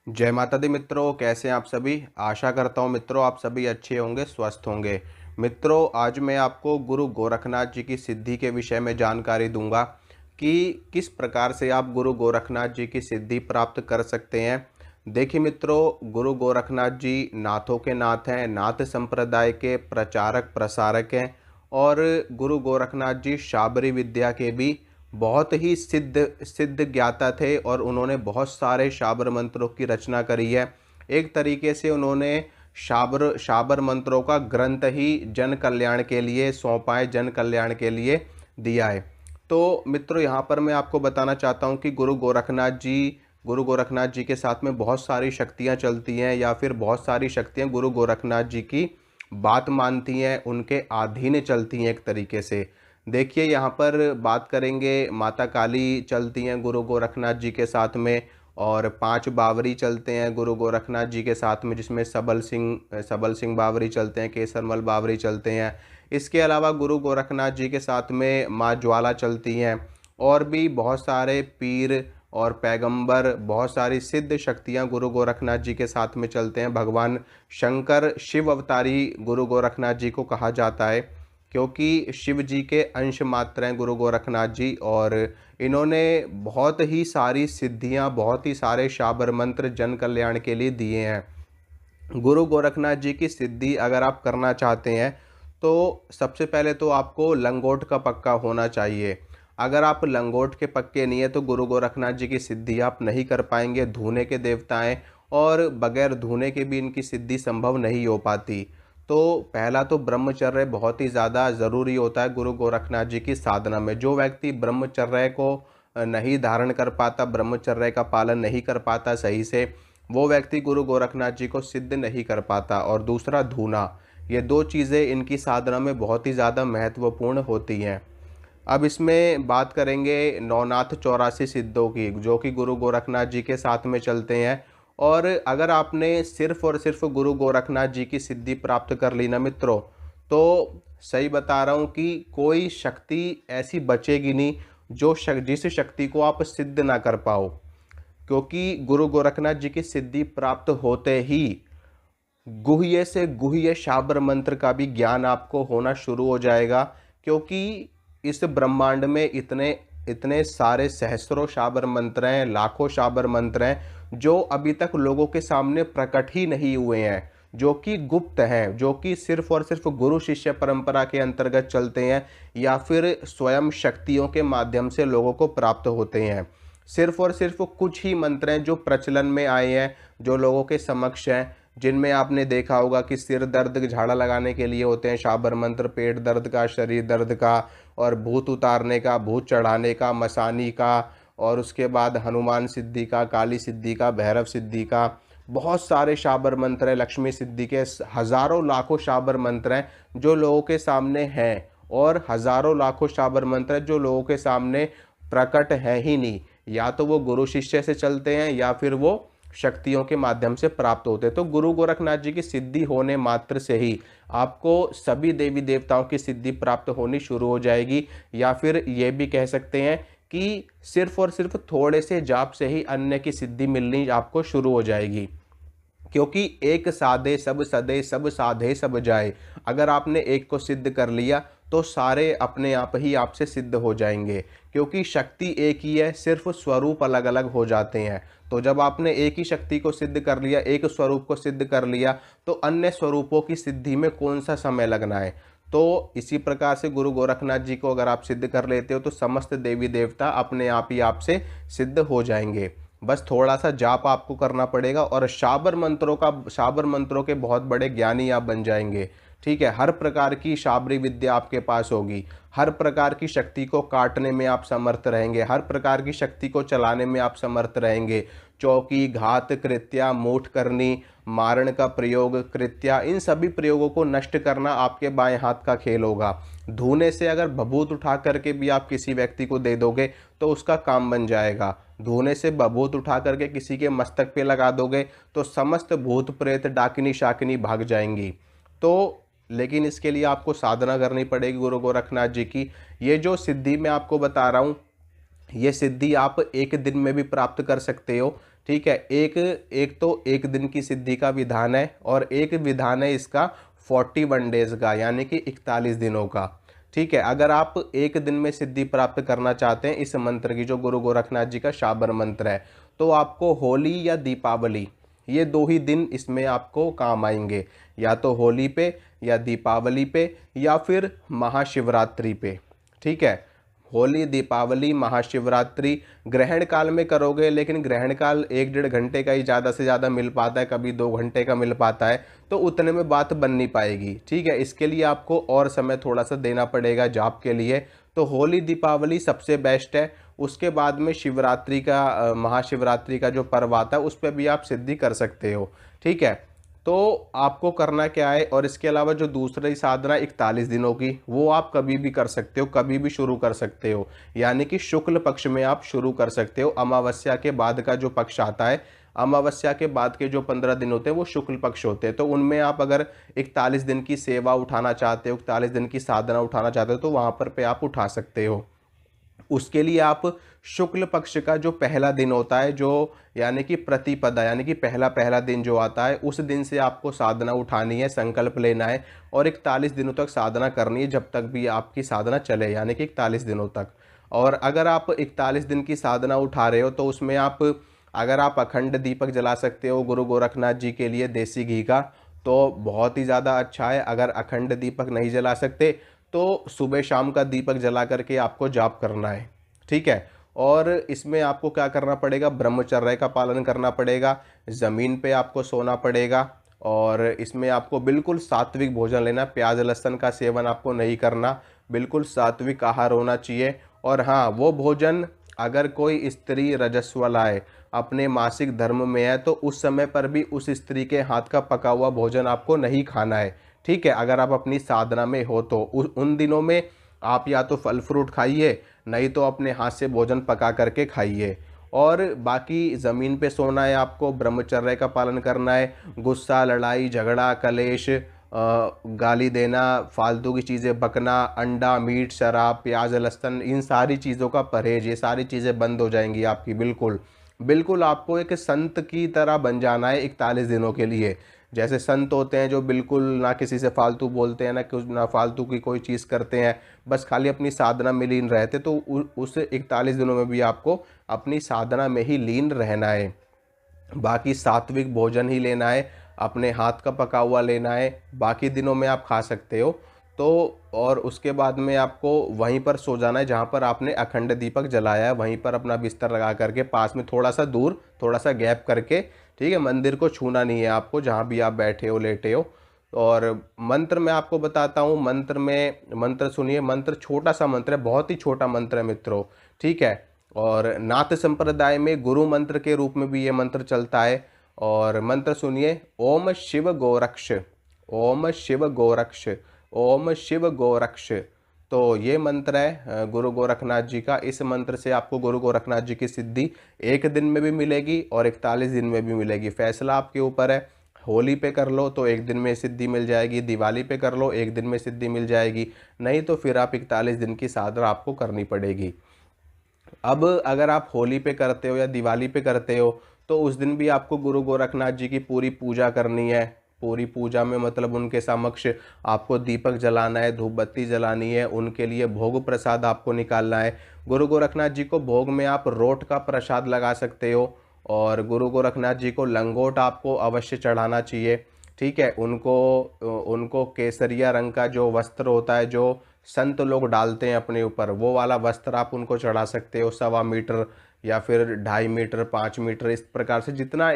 जय माता दी मित्रों, कैसे हैं आप सभी। आशा करता हूं मित्रों आप सभी अच्छे होंगे, स्वस्थ होंगे। मित्रों, आज मैं आपको गुरु गोरखनाथ जी की सिद्धि के विषय में जानकारी दूंगा कि किस प्रकार से आप गुरु गोरखनाथ जी की सिद्धि प्राप्त कर सकते हैं। देखिए मित्रों, गुरु गोरखनाथ जी नाथों के नाथ हैं, नाथ संप्रदाय के प्रचारक प्रसारक हैं और गुरु गोरखनाथ जी शाबरी विद्या के भी बहुत ही सिद्ध सिद्ध ज्ञाता थे और उन्होंने बहुत सारे शाबर मंत्रों की रचना करी है। एक तरीके से उन्होंने शाबर शाबर मंत्रों का ग्रंथ ही जन कल्याण के लिए सौंपा है, जन कल्याण के लिए दिया है। तो मित्रों, यहाँ पर मैं आपको बताना चाहता हूँ कि गुरु गोरखनाथ जी के साथ में बहुत सारी शक्तियाँ चलती हैं या फिर बहुत सारी शक्तियाँ गुरु गोरखनाथ जी की बात मानती हैं, उनके अधीन चलती हैं एक तरीके से। देखिए, यहाँ पर बात करेंगे, माता काली चलती हैं गुरु गोरखनाथ जी के साथ में और 5 बावरी चलते हैं गुरु गोरखनाथ जी के साथ में, जिसमें सबल सिंह बावरी चलते हैं, केसरमल बावरी चलते हैं। इसके अलावा गुरु गोरखनाथ जी के साथ में माँ ज्वाला चलती हैं और भी बहुत सारे पीर और पैगंबर, बहुत सारी सिद्ध शक्तियाँ गुरु गोरखनाथ जी के साथ में चलते हैं। भगवान शंकर शिव अवतारी गुरु गोरखनाथ जी को कहा जाता है, क्योंकि शिव जी के अंश मात्र हैं गुरु गोरखनाथ जी और इन्होंने बहुत ही सारी सिद्धियां, बहुत ही सारे शाबर मंत्र जन कल्याण के लिए दिए हैं। गुरु गोरखनाथ जी की सिद्धि अगर आप करना चाहते हैं तो सबसे पहले तो आपको लंगोट का पक्का होना चाहिए। अगर आप लंगोट के पक्के नहीं है तो गुरु गोरखनाथ जी की सिद्धि आप नहीं कर पाएंगे। धूने के देवता हैं और बगैर धूने के भी इनकी सिद्धि संभव नहीं हो पाती। तो पहला तो ब्रह्मचर्य बहुत ही ज़्यादा ज़रूरी होता है गुरु गोरखनाथ जी की साधना में। जो व्यक्ति ब्रह्मचर्य को नहीं धारण कर पाता, ब्रह्मचर्य का पालन नहीं कर पाता सही से, वो व्यक्ति गुरु गोरखनाथ जी को सिद्ध नहीं कर पाता। और दूसरा धूना, ये दो चीज़ें इनकी साधना में बहुत ही ज़्यादा महत्वपूर्ण होती हैं। अब इसमें बात करेंगे नवनाथ 84 सिद्धों की, जो कि गुरु गोरखनाथ जी के साथ में चलते हैं। और अगर आपने सिर्फ और सिर्फ गुरु गोरखनाथ जी की सिद्धि प्राप्त कर ली ना मित्रों, तो सही बता रहा हूँ कि कोई शक्ति ऐसी बचेगी नहीं जिस शक्ति को आप सिद्ध ना कर पाओ। क्योंकि गुरु गोरखनाथ जी की सिद्धि प्राप्त होते ही गुह्य से गुह्य शाबर मंत्र का भी ज्ञान आपको होना शुरू हो जाएगा। क्योंकि इस ब्रह्मांड में इतने इतने सारे सहस्रों शाबर मंत्र हैं, लाखों शाबर मंत्र हैं जो अभी तक लोगों के सामने प्रकट ही नहीं हुए हैं, जो कि गुप्त हैं, जो कि सिर्फ और सिर्फ गुरु शिष्य परंपरा के अंतर्गत चलते हैं या फिर स्वयं शक्तियों के माध्यम से लोगों को प्राप्त होते हैं। सिर्फ और सिर्फ कुछ ही मंत्र हैं जो प्रचलन में आए हैं, जो लोगों के समक्ष हैं, जिनमें आपने देखा होगा कि सिर दर्द झाड़ा लगाने के लिए होते हैं शाबर मंत्र, पेट दर्द का, शरीर दर्द का, और भूत उतारने का, भूत चढ़ाने का, मसानी का, और उसके बाद हनुमान सिद्धि का, काली सिद्धि का, भैरव सिद्धि का। बहुत सारे शाबर मंत्र हैं, लक्ष्मी सिद्धि के हजारों लाखों शाबर मंत्र हैं जो लोगों के सामने हैं, और हजारों लाखों शाबर मंत्र हैं जो लोगों के सामने प्रकट है ही नहीं। या तो वो गुरु शिष्य से चलते हैं या फिर वो शक्तियों के माध्यम से प्राप्त होते हैं। तो गुरु गोरखनाथ जी की सिद्धि होने मात्र से ही आपको सभी देवी देवताओं की सिद्धि प्राप्त होनी शुरू हो जाएगी। या फिर ये भी कह सकते हैं कि सिर्फ और सिर्फ थोड़े से जाप से ही अन्य की सिद्धि मिलनी आपको शुरू हो जाएगी। क्योंकि एक साधे सब सदे, सब साधे सब जाए। अगर आपने एक को सिद्ध कर लिया तो सारे अपने आप ही आपसे सिद्ध हो जाएंगे। क्योंकि शक्ति एक ही है, सिर्फ स्वरूप अलग अलग हो जाते हैं। तो जब आपने एक ही शक्ति को सिद्ध कर लिया, एक स्वरूप को सिद्ध कर लिया, तो अन्य स्वरूपों की सिद्धि में कौन सा समय लगना है। तो इसी प्रकार से गुरु गोरखनाथ जी को अगर आप सिद्ध कर लेते हो तो समस्त देवी देवता अपने आप ही आपसे सिद्ध हो जाएंगे। बस थोड़ा सा जाप आपको करना पड़ेगा और शाबर मंत्रों के बहुत बड़े ज्ञानी आप बन जाएंगे। ठीक है, हर प्रकार की शाबरी विद्या आपके पास होगी, हर प्रकार की शक्ति को काटने में आप समर्थ रहेंगे, हर प्रकार की शक्ति को चलाने में आप समर्थ रहेंगे। चौकी, घात, कृत्या, मूठ करनी, मारण का प्रयोग, कृत्या, इन सभी प्रयोगों को नष्ट करना आपके बाएं हाथ का खेल होगा। धूने से अगर भभूत उठा करके भी आप किसी व्यक्ति को दे दोगे तो उसका काम बन जाएगा। धूने से भभूत उठा करके किसी के मस्तक पे लगा दोगे तो समस्त भूत प्रेत डाकिनी शाकिनी भाग जाएंगी। तो लेकिन इसके लिए आपको साधना करनी पड़ेगी गुरु गोरखनाथ जी की। ये जो सिद्धि मैं आपको बता रहा हूँ, ये सिद्धि आप एक दिन में भी प्राप्त कर सकते हो। ठीक है। एक एक तो एक दिन की सिद्धि का विधान है और एक विधान है इसका 41 डेज का, यानी कि 41 दिनों का। ठीक है। अगर आप एक दिन में सिद्धि प्राप्त करना चाहते हैं इस मंत्र की, जो गुरु गोरखनाथ जी का शाबर मंत्र है, तो आपको होली या दीपावली, ये दो ही दिन इसमें आपको काम आएंगे, या तो होली पे या दीपावली पे या फिर महाशिवरात्रि पे। ठीक है। होली, दीपावली, महाशिवरात्रि ग्रहण काल में करोगे, लेकिन ग्रहण काल 1-1.5 घंटे का ही ज़्यादा से ज़्यादा मिल पाता है, कभी 2 घंटे का मिल पाता है, तो उतने में बात बन नहीं पाएगी। ठीक है। इसके लिए आपको और समय थोड़ा सा देना पड़ेगा जाप के लिए। तो होली दीपावली सबसे बेस्ट है। उसके बाद में शिवरात्रि का, महाशिवरात्रि का जो पर्व आता है उस पर भी आप सिद्धि कर सकते हो। ठीक है। तो आपको करना क्या है, और इसके अलावा जो दूसरी साधना 41 दिनों की, वो आप कभी भी कर सकते हो, कभी भी शुरू कर सकते हो, यानी कि शुक्ल पक्ष में आप शुरू कर सकते हो। अमावस्या के बाद का जो पक्ष आता है, अमावस्या के बाद के जो 15 दिन होते हैं वो शुक्ल पक्ष होते हैं, तो उनमें आप अगर 41 दिन की सेवा उठाना चाहते हो, 41 दिन की साधना उठाना चाहते हो, तो वहाँ पर पे आप उठा सकते हो। उसके लिए आप शुक्ल पक्ष का जो पहला दिन होता है, जो यानी कि प्रतिपदा, यानी कि पहला पहला दिन जो आता है, उस दिन से आपको साधना उठानी है, संकल्प लेना है और 41 दिनों तक साधना करनी है, जब तक भी आपकी साधना चले, यानी कि 41 दिनों तक। और अगर आप 41 दिन की साधना उठा रहे हो तो उसमें आप, अगर आप अखंड दीपक जला सकते हो गुरु गोरखनाथ जी के लिए देसी घी का, तो बहुत ही ज़्यादा अच्छा है। अगर अखंड दीपक नहीं जला सकते तो सुबह शाम का दीपक जला करके आपको जाप करना है। ठीक है। और इसमें आपको क्या करना पड़ेगा, ब्रह्मचर्य का पालन करना पड़ेगा, ज़मीन पे आपको सोना पड़ेगा, और इसमें आपको बिल्कुल सात्विक भोजन लेना, प्याज लहसुन का सेवन आपको नहीं करना, बिल्कुल सात्विक आहार होना चाहिए। और हाँ, वो भोजन, अगर कोई स्त्री रजस्वला है, अपने मासिक धर्म में है, तो उस समय पर भी उस स्त्री के हाथ का पका हुआ भोजन आपको नहीं खाना है। ठीक है। अगर आप अपनी साधना में हो तो उन दिनों में आप या तो फल फ्रूट खाइए, नहीं तो अपने हाथ से भोजन पका करके खाइए। और बाकी ज़मीन पे सोना है, आपको ब्रह्मचर्य का पालन करना है। गुस्सा, लड़ाई झगड़ा, कलेश, गाली देना, फालतू की चीज़ें बकना, अंडा, मीट, शराब, प्याज लहसुन, इन सारी चीज़ों का परहेज, ये सारी चीज़ें बंद हो जाएंगी आपकी बिल्कुल। बिल्कुल आपको एक संत की तरह बन जाना है 41 दिनों के लिए। जैसे संत होते हैं जो बिल्कुल ना किसी से फालतू बोलते हैं, ना फालतू की कोई चीज़ करते हैं, बस खाली अपनी साधना में लीन रहते, तो उस 41 दिनों में भी आपको अपनी साधना में ही लीन रहना है। बाकी सात्विक भोजन ही लेना है, अपने हाथ का पका हुआ लेना है, बाकी दिनों में आप खा सकते हो। तो और उसके बाद में आपको वहीं पर सो जाना है जहाँ पर आपने अखंड दीपक जलाया है, वहीं पर अपना बिस्तर लगा करके, पास में थोड़ा सा दूर, थोड़ा सा गैप करके। ठीक है। मंदिर को छूना नहीं है आपको, जहाँ भी आप बैठे हो, लेटे हो। और मंत्र मैं आपको बताता हूँ, मंत्र सुनिए। मंत्र छोटा सा मंत्र है, बहुत ही छोटा मंत्र है मित्रों। ठीक है। और नाथ संप्रदाय में गुरु मंत्र के रूप में भी ये मंत्र चलता है। और मंत्र सुनिए, ओम शिव गोरक्ष, ओम शिव गोरक्ष, ओम शिव गोरक्ष। तो ये मंत्र है गुरु गोरखनाथ जी का। इस मंत्र से आपको गुरु गोरखनाथ जी की सिद्धि एक दिन में भी मिलेगी और 41 दिन में भी मिलेगी, फैसला आपके ऊपर है। होली पे कर लो तो एक दिन में सिद्धि मिल जाएगी, दिवाली पे कर लो एक दिन में सिद्धि मिल जाएगी, नहीं तो फिर आप 41 दिन की साधना आपको करनी पड़ेगी। अब अगर आप होली पे करते हो या दिवाली पे करते हो, तो उस दिन भी आपको गुरु गोरखनाथ जी की पूरी पूजा करनी है। पूरी पूजा में मतलब उनके समक्ष आपको दीपक जलाना है, धूप बत्ती जलानी है, उनके लिए भोग प्रसाद आपको निकालना है। गुरु गोरखनाथ जी को भोग में आप रोट का प्रसाद लगा सकते हो, और गुरु गोरखनाथ जी को लंगोट आपको अवश्य चढ़ाना चाहिए। ठीक है। उनको उनको केसरिया रंग का जो वस्त्र होता है, जो संत लोग डालते हैं अपने ऊपर, वो वाला वस्त्र आप उनको चढ़ा सकते हो, 1.25 मीटर या फिर 2.5 मीटर, 5 मीटर, इस प्रकार से जितना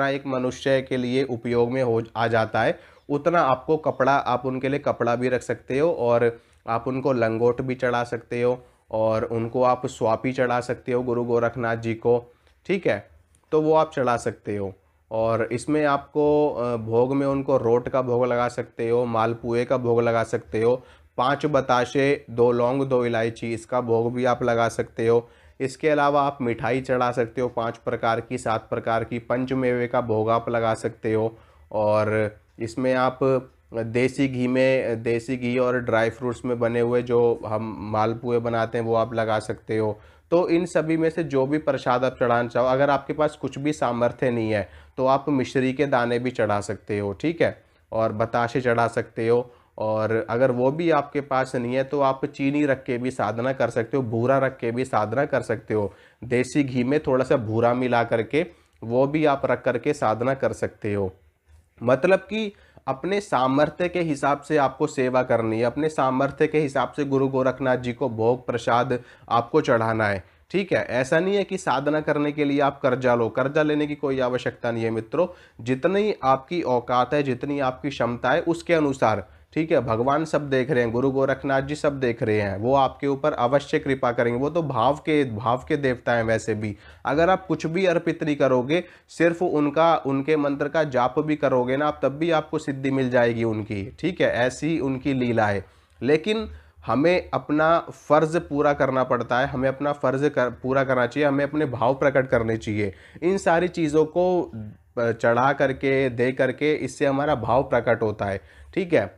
एक मनुष्य के लिए उपयोग में हो आ जाता है, उतना आपको कपड़ा, आप उनके लिए कपड़ा भी रख सकते हो, और आप उनको लंगोट भी चढ़ा सकते हो, और उनको आप स्वापी चढ़ा सकते हो गुरु गोरखनाथ जी को। ठीक है। तो वो आप चढ़ा सकते हो। और इसमें आपको भोग में उनको रोट का भोग लगा सकते हो, मालपुए का भोग लगा सकते हो, 5 बताशे, 2 लौंग, 2 इलायची, इसका भोग भी आप लगा सकते हो। इसके अलावा आप मिठाई चढ़ा सकते हो, 5 प्रकार की, 7 प्रकार की, पंचमेवे का भोग आप लगा सकते हो। और इसमें आप देसी घी और ड्राई फ्रूट्स में बने हुए जो हम मालपुए बनाते हैं वो आप लगा सकते हो। तो इन सभी में से जो भी प्रसाद आप चढ़ाना चाहो, अगर आपके पास कुछ भी सामर्थ्य नहीं है तो आप मिश्री के दाने भी चढ़ा सकते हो, ठीक है, और बताशे चढ़ा सकते हो। और अगर वो भी आपके पास नहीं है तो आप चीनी रख के भी साधना कर सकते हो, भूरा रख के भी साधना कर सकते हो। देसी घी में थोड़ा सा भूरा मिला करके वो भी आप रख करके साधना कर सकते हो। मतलब कि अपने सामर्थ्य के हिसाब से आपको सेवा करनी है, अपने सामर्थ्य के हिसाब से गुरु गोरखनाथ जी को भोग प्रसाद आपको चढ़ाना है, ठीक है। ऐसा नहीं है कि साधना करने के लिए आप कर्जा लो, कर्जा लेने की कोई आवश्यकता नहीं है मित्रों। जितनी आपकी औकात है, जितनी आपकी क्षमता है उसके अनुसार, ठीक है, भगवान सब देख रहे हैं, गुरु गोरखनाथ जी सब देख रहे हैं, वो आपके ऊपर अवश्य कृपा करेंगे। वो तो भाव के देवता हैं वैसे भी। अगर आप कुछ भी अर्पित नहीं करोगे, सिर्फ उनके मंत्र का जाप भी करोगे ना आप, तब भी आपको सिद्धि मिल जाएगी उनकी, ठीक है। ऐसी उनकी लीला है। लेकिन हमें अपना फर्ज पूरा करना पड़ता है, हमें अपना पूरा करना चाहिए, हमें अपने भाव प्रकट करने चाहिए। इन सारी चीज़ों को चढ़ा करके दे करके इससे हमारा भाव प्रकट होता है, ठीक है।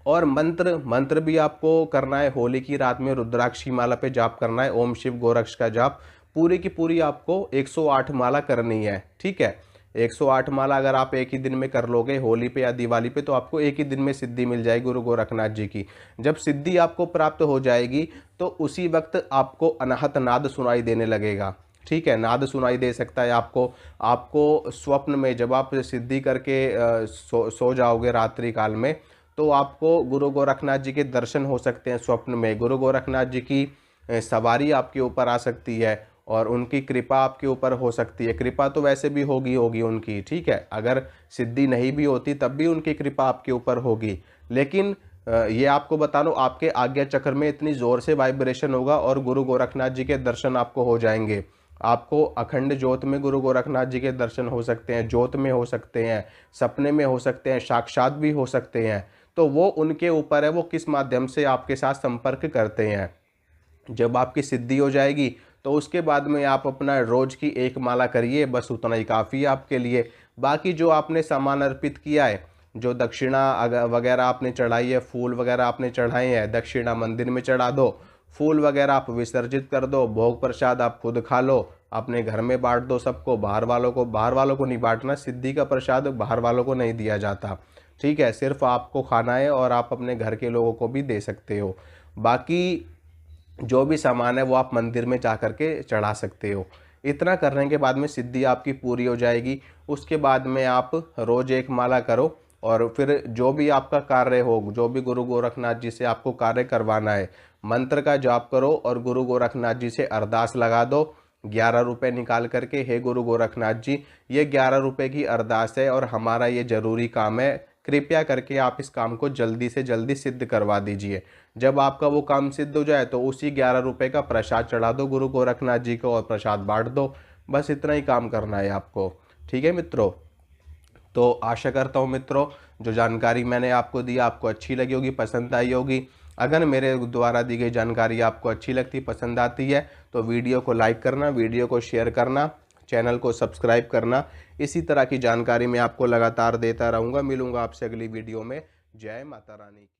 और मंत्र भी आपको करना है। होली की रात में रुद्राक्ष माला पे जाप करना है, ओम शिव गोरक्ष का जाप पूरी की पूरी आपको 108 माला करनी है, ठीक है। 108 माला अगर आप एक ही दिन में कर लोगे होली पे या दिवाली पे, तो आपको एक ही दिन में सिद्धि मिल जाएगी गुरु गोरखनाथ जी की। जब सिद्धि आपको प्राप्त हो जाएगी तो उसी वक्त आपको अनाहत नाद सुनाई देने लगेगा, ठीक है। नाद सुनाई दे सकता है आपको स्वप्न में। जब आप सिद्धि करके सो जाओगे रात्रि काल में, तो आपको गुरु गोरखनाथ जी के दर्शन हो सकते हैं स्वप्न में। गुरु गोरखनाथ जी की सवारी आपके ऊपर आ सकती है और उनकी कृपा आपके ऊपर हो सकती है। कृपा तो वैसे भी होगी उनकी, ठीक है। अगर सिद्धि नहीं भी होती तब भी उनकी कृपा आपके ऊपर होगी। लेकिन ये आपको बता लो, आपके आज्ञा चक्र में इतनी ज़ोर से वाइब्रेशन होगा और गुरु गोरखनाथ जी के दर्शन आपको हो जाएंगे। आपको अखंड ज्योत में गुरु गोरखनाथ जी के दर्शन हो सकते हैं, ज्योत में हो सकते हैं, सपने में हो सकते हैं, साक्षात भी हो सकते हैं। तो वो उनके ऊपर है, वो किस माध्यम से आपके साथ संपर्क करते हैं। जब आपकी सिद्धि हो जाएगी तो उसके बाद में आप अपना रोज की एक माला करिए, बस उतना ही काफ़ी है आपके लिए। बाकी जो आपने सामान अर्पित किया है, जो दक्षिणा वगैरह आपने चढ़ाई है, फूल वगैरह आपने चढ़ाए हैं, दक्षिणा मंदिर में चढ़ा दो, फूल वगैरह आप विसर्जित कर दो, भोग प्रसाद आप खुद खा लो, अपने घर में बांट दो सबको। बाहर वालों को नहीं बांटना, सिद्धि का प्रसाद बाहर वालों को नहीं दिया जाता, ठीक है। सिर्फ आपको खाना है और आप अपने घर के लोगों को भी दे सकते हो। बाकी जो भी सामान है वो आप मंदिर में जा कर के चढ़ा सकते हो। इतना करने के बाद में सिद्धि आपकी पूरी हो जाएगी। उसके बाद में आप रोज़ एक माला करो और फिर जो भी आपका कार्य हो, जो भी गुरु गोरखनाथ जी से आपको कार्य करवाना है, मंत्र का जाप करो और गुरु गोरखनाथ जी से अरदास लगा दो। 11 रुपये निकाल करके, हे गुरु गोरखनाथ जी, ये 11 रुपये की अरदास है और हमारा ये ज़रूरी काम है, कृपया करके आप इस काम को जल्दी से जल्दी सिद्ध करवा दीजिए। जब आपका वो काम सिद्ध हो जाए तो उसी 11 रुपये का प्रसाद चढ़ा दो गुरु गोरखनाथ जी को और प्रसाद बांट दो। बस इतना ही काम करना है आपको, ठीक है मित्रों। तो आशा करता हूँ मित्रों, जो जानकारी मैंने आपको दी आपको अच्छी लगी होगी, पसंद आई होगी। अगर मेरे द्वारा दी गई जानकारी आपको अच्छी लगती, पसंद आती है, तो वीडियो को लाइक करना, वीडियो को शेयर करना, चैनल को सब्सक्राइब करना। इसी तरह की जानकारी मैं आपको लगातार देता रहूँगा। मिलूँगा आपसे अगली वीडियो में। जय माता रानी की।